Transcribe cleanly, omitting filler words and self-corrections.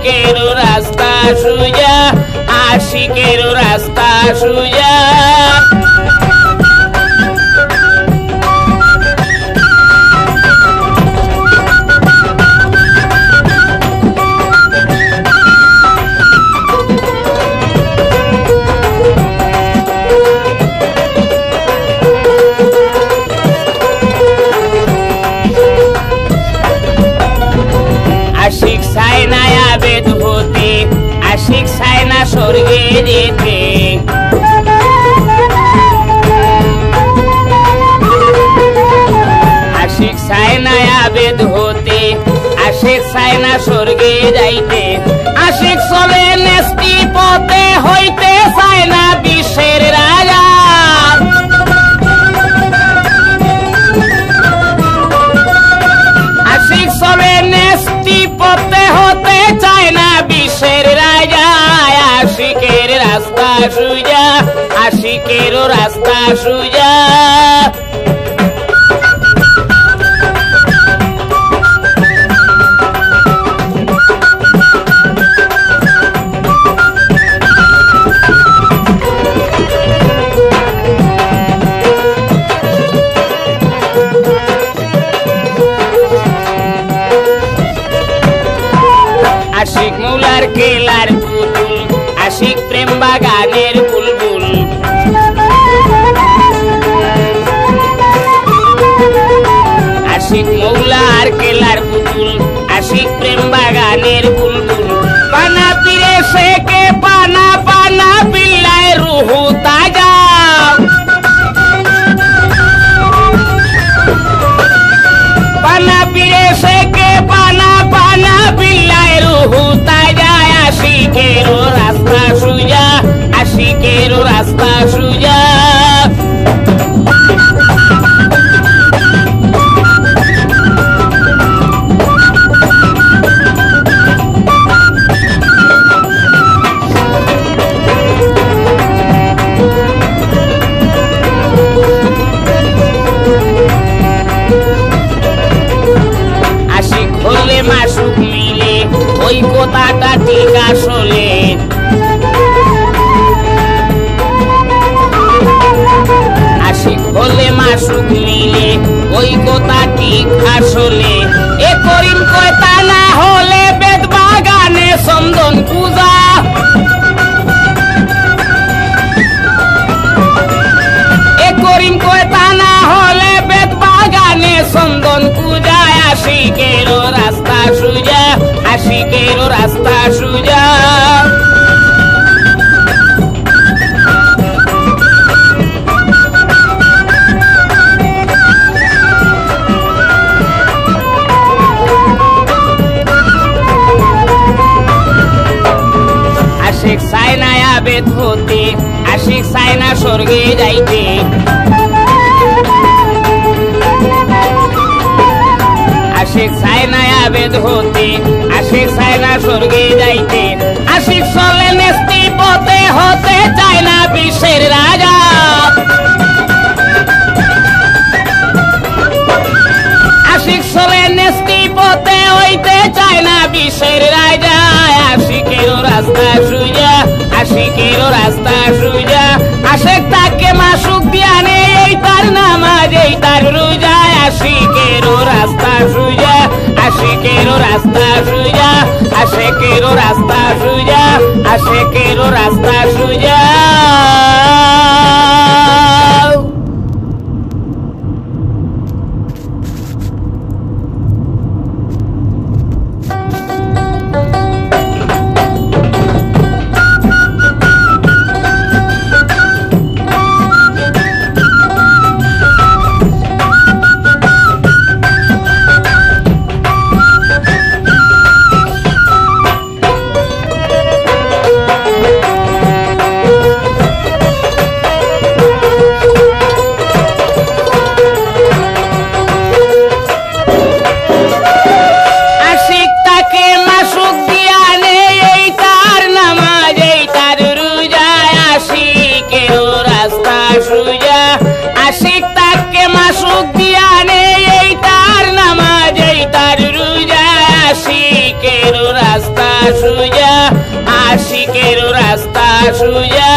আশিকেরও রাস্তা সুজা, আশিকেরও রাস্তা সুজা। আশিক চায় না আবেদ হতে, আশিক চায় না স্বর্গে যেতে। আশিক চায় না আবেদ হতে, আশিক চায় না স্বর্গে যাইতে। আশিক চলে নেস্তি পথে হইতে চায় না বিশ্বের রাজা। আশিক চলে নেস্তি পথে হতে চায় না বিশ্বের রাজা। আশিকের রাস্তা সুজা, আশিকেরও রাস্তা সুজা। আশিক মৌলার কেলার পুতুল, আশিক প্রেম বাগানের বুলবুল। আশিক মৌলার কেলার পুতুল, আশিক প্রেম বাগানের বুলবুল। পানা পিরে শেখে পানা, পানা পিল্লায় রুহু তাজা। পানা পিরে শেখে পানা, পানা পিল্লায় রুহু তাজা। আশিকেরও রাস্তা সুজা, আশিকেরও রাস্তা সুজা। আশিক হলে মাসুক মিলে ওই কথাটা ঠিক আসলে। আশিক হলে মাসুক মিলে ওই কথা ঠিক আসলে। এ করিম কয় তা না হলে বেদ বাগানে চন্দন পূজা। এ করিম কয় তা না হলে বেদ বাগানে চন্দন পূজা। আশিকেরও রাস্তা সুজা, আশিকেরও রাস্তা সুজা। আশিক চায় না আবেদ হতে, আশিক চায় না স্বর্গে যাইতে। আশিক চায় না আবেদ হতে, আশিক চায় না স্বর্গে যাইতে। আশিক চলে নেস্তি পথে হতে চায় না বিশ্বের রাজা। আশিক চলে নেস্তি পথে হইতে চায় না বিশ্বের রাজা। আশিকেরও রাস্তা সুজা, আশিকেরও রাস্তা সুজা। আশিক তাকে মাসুক দিয়ানে এই তার নামাজ, এই তার রোজা। আশিকেরও রাস্তা সুজা, আশিকেরও রাস্তা সুজা। আশিকেরও রাস্তা সুজা, আশিকেরও রাস্তা সুজা। সুজা আশিকেরও রাস্তা সুজা